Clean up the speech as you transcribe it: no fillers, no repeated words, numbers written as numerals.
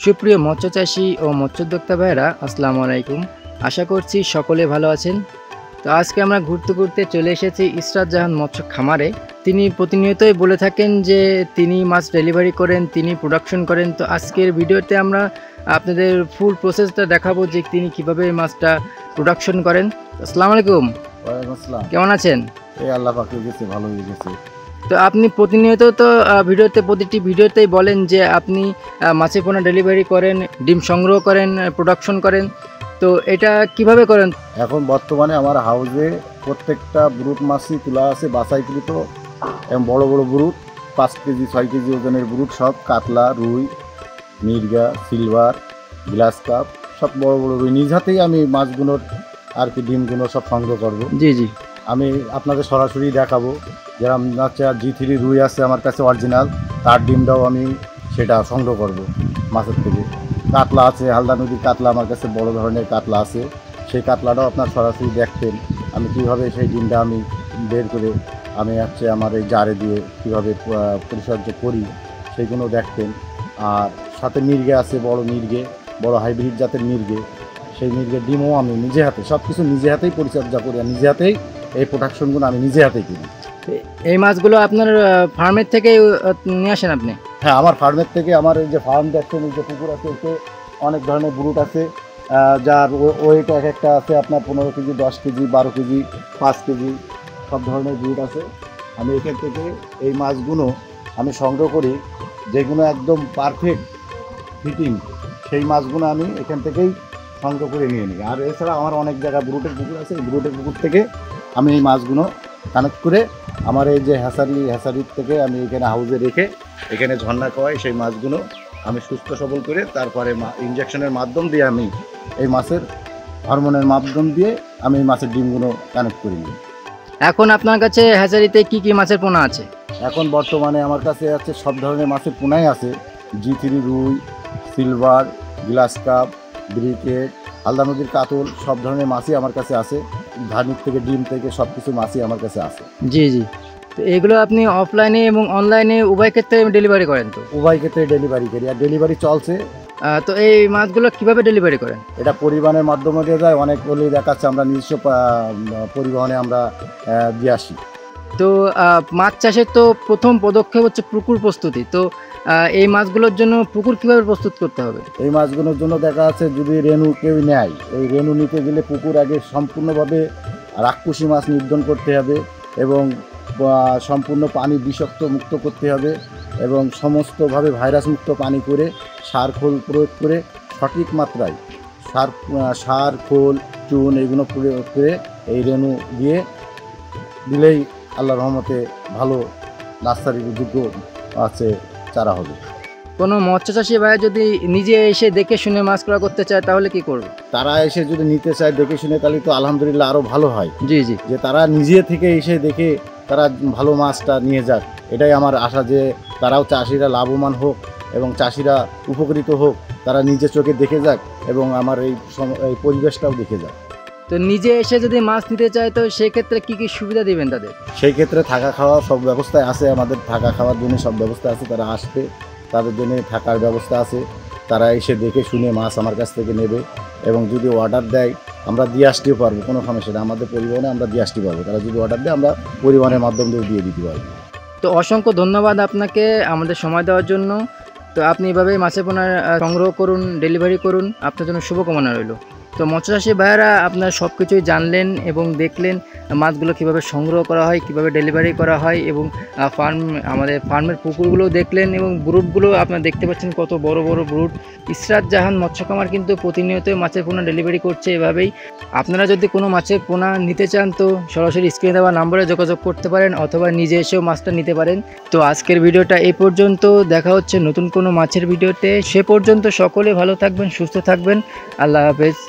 সুপ্রিয় মৎস্য চাষী ও মৎস্যোদ্যোক্তা ভাইরা আসসালামু আলাইকুম। আশা করছি সকলে ভালো আছেন। তো আজকে আমরা ঘুরতে ঘুরতে চলে এসেছি ইসরাত জাহান মৎস্য খামারে। তিনি প্রতিনিয়তই বলে থাকেন যে তিনি মাছ ডেলিভারি করেন, তিনি প্রোডাকশন করেন। তো আজকের ভিডিওতে আমরা আপনাদের ফুল প্রসেসটা দেখাবো যে তিনি কিভাবে মাছটা প্রোডাকশন করেন। আসসালামু আলাইকুম। ওয়ালাইকুম আসসালাম। কেমন আছেন? এই আল্লাহ পাকের কাছে ভালো হয়ে গেছে। তো আপনি প্রতিনিয়ত তো প্রতিটি ভিডিওতেই বলেন যে আপনি মাছের পোনা ডেলিভারি করেন, ডিম সংগ্রহ করেন, প্রোডাকশন করেন। তো এটা কিভাবে করেন? এখন বর্তমানে আমার হাউসে প্রত্যেকটা ব্রুট মাছই তোলা আছে বাছাইকৃত এবং বড় বড় ব্রুট 5 কেজি 6 কেজি ওজনের ব্রুট, সব কাতলা, রুই, মির্গা, সিলভার, গ্লাস কাপ, সব বড় বড় রুই। নিজ হাতেই আমি মাছগুলোর আর কি ডিমগুলো সব সংগ্রহ করব। জি জি, আমি আপনাদের সরাসরি দেখাবো। যেরকম হচ্ছে G3 রুই আছে আমার কাছে অরিজিনাল, তার ডিমটাও আমি সেটা সংগ্রহ করব মাছের থেকে। কাতলা আছে, হালদা নদীর কাতলা আমার কাছে বড় ধরনের কাতলা আছে, সেই কাতলাটাও আপনার সরাসরি দেখতেন আমি কীভাবে সেই ডিমটা আমি বের করে আমি আমার এই জারে দিয়ে কীভাবে পরিচর্যা করি সেইগুলো দেখতেন। আর সাথে মির্গে আছে, বড় মির্গে, বড় হাইব্রিড জাতের মির্গে, সেই মির্গের ডিমও আমি নিজে হাতে সব কিছু নিজে হাতেই পরিচর্যা করি আর নিজে হাতেই এই প্রোডাকশনগুলো আমি নিজে হাতেই করি। এই মাছগুলো আপনার ফার্মের থেকে নিয়ে আসেন আপনি? হ্যাঁ, আমার ফার্মের থেকে। আমার এই যে ফার্ম দেখছেন, এই যে পুকুর আছে, এতে অনেক ধরনের ব্রুট আছে, যার ওয়েট এক একটা আছে আপনার 15 কেজি, 10 কেজি, 12 কেজি, 5 কেজি, সব ধরনের ব্রুট আছে। আমি এখান থেকে এই মাছগুলো আমি সংগ্রহ করি, যেগুলো একদম পারফেক্ট ফিটিং, সেই মাছগুলো আমি এখান থেকেই সংগ্রহ করে নিয়ে নিই। আর এছাড়া আমার অনেক জায়গায় ব্রুটের পুকুর আছে, এই ব্রুটের পুকুর থেকে আমি এই মাছগুলো কানেক্ট করে আমার এই যে হ্যাসারির থেকে আমি এখানে হাউসে রেখে এখানে ঝর্ণা খাওয়াই, সেই মাছগুলো আমি সুস্থ সবল করে তারপরে ইনজেকশনের মাধ্যম দিয়ে আমি এই মাছের হরমোনের মাধ্যম দিয়ে আমি এই মাছের ডিমগুলো কানেক্ট করে নিই। এখন আপনার কাছে হ্যাচারিতে কি কি মাছের পোনা আছে? এখন বর্তমানে আমার কাছে আছে সব ধরনের মাছের পোনাই আছে। G3 রুই, silver, glass cup, briquette, Halda নদীর কাতল, সব ধরনের মাছই আমার কাছে আছে। ধার্মিক থেকে ডিম থেকে সব কিছু মাছই আমার কাছে আছে। জি জি। তো এগুলো আপনি অফলাইনে এবং অনলাইনে উভয় ক্ষেত্রে ডেলিভারি করেন? তো উভয় ক্ষেত্রে ডেলিভারি করি, আর ডেলিভারি চলছে। তো এই মাছগুলো কিভাবে ডেলিভারি করেন? এটা পরিবহনের মাধ্যমে দিয়ে যায়, অনেক হলেই দেখাচ্ছে আমরা নিজস্ব পরিবহনে আমরা দিয়ে আসি। তো মাছ চাষের তো প্রথম পদক্ষেপ হচ্ছে পুকুর প্রস্তুতি। তো এই মাছগুলোর জন্য পুকুর কিভাবে প্রস্তুত করতে হবে? এই মাছগুলোর জন্য দেখা যাচ্ছে যদি রেণু কেউ নেয়, এই রেণু নিতে গেলে পুকুর আগে সম্পূর্ণভাবে রাক্ষসী মাছ নির্ধারণ করতে হবে এবং সম্পূর্ণ পানি বিষাক্ত মুক্ত করতে হবে এবং সমস্তভাবে ভাইরাস মুক্ত পানি করে সার খোল প্রয়োগ করে সঠিক মাত্রায় সার খোল চুন এগুলো প্রয়োগ করে এই রেণু দিয়ে দিলেই আল্লাহর রহমতে ভালো নার্সারির যোগ্য আছে চারা হবে। কোনো মৎস্য চাষী ভাই যদি নিজে এসে দেখে শুনে মাছ ক্রয় করতে চায় তাহলে কি করবে? তারা এসে যদি নিতে চায় দেখে শুনে, তাহলে তো আলহামদুলিল্লাহ আরও ভালো হয়। জি জি, যে তারা নিজে থেকে এসে দেখে তারা ভালো মাছটা নিয়ে যাক, এটাই আমার আশা, যে তারাও চাষিরা লাভবান হোক এবং চাষিরা উপকৃত হোক, তারা নিজে চোখে দেখে যাক এবং আমার এই পরিবেশটাও দেখে যাক। তো নিজে এসে যদি মাছ নিতে চায় তো সেই ক্ষেত্রে কি কি সুবিধা দিবেন তাদের? সেই ক্ষেত্রে থাকা খাওয়া সব ব্যবস্থায় আছে, আমাদের থাকা খাওয়ার জন্য সব ব্যবস্থা আছে। তারা আসবে, তাদের জন্য থাকার ব্যবস্থা আছে। তারা এসে দেখে শুনে মাছ আমার কাছ থেকে নেবে এবং যদি অর্ডার দেয় আমরা দিয়ে আসতেও পারবো, কোনো সমস্যা নেই। আমাদের পরিবহনে আমরা দিয়ে আসতে পারবো, তারা যদি অর্ডার দেয় আমরা পরিবহনের মাধ্যম দিয়ে দিতে পারবো। তো অসংখ্য ধন্যবাদ আপনাকে আমাদের সময় দেওয়ার জন্য। তো আপনি এভাবেই মাছের পোনা সংগ্রহ করুন, ডেলিভারি করুন, আপনার জন্য শুভকামনা রইল। তো মৎস্যচাষী ভাইয়েরা আপনারা সব কিছুই জানলেন এবং দেখলেন মাছগুলো কীভাবে সংগ্রহ করা হয়, কীভাবে ডেলিভারি করা হয় এবং আমাদের ফার্মের পুকুরগুলোও দেখলেন এবং ব্রুটগুলো আপনারা দেখতে পাচ্ছেন কত বড় বড় ব্রুট। ইসরাত জাহান মৎস্য খামার কিন্তু প্রতিনিয়ত মাছের পোনা ডেলিভারি করছে এভাবেই। আপনারা যদি কোনো মাছের পোনা নিতে চান তো সরাসরি স্ক্রিনে দেওয়া নম্বরে যোগাযোগ করতে পারেন অথবা নিজে এসেও মাছটা নিতে পারেন। তো আজকের ভিডিওটা এই পর্যন্ত, দেখা হচ্ছে নতুন কোনো মাছের ভিডিওতে। সে পর্যন্ত সকলে ভালো থাকবেন, সুস্থ থাকবেন। আল্লাহ হাফেজ।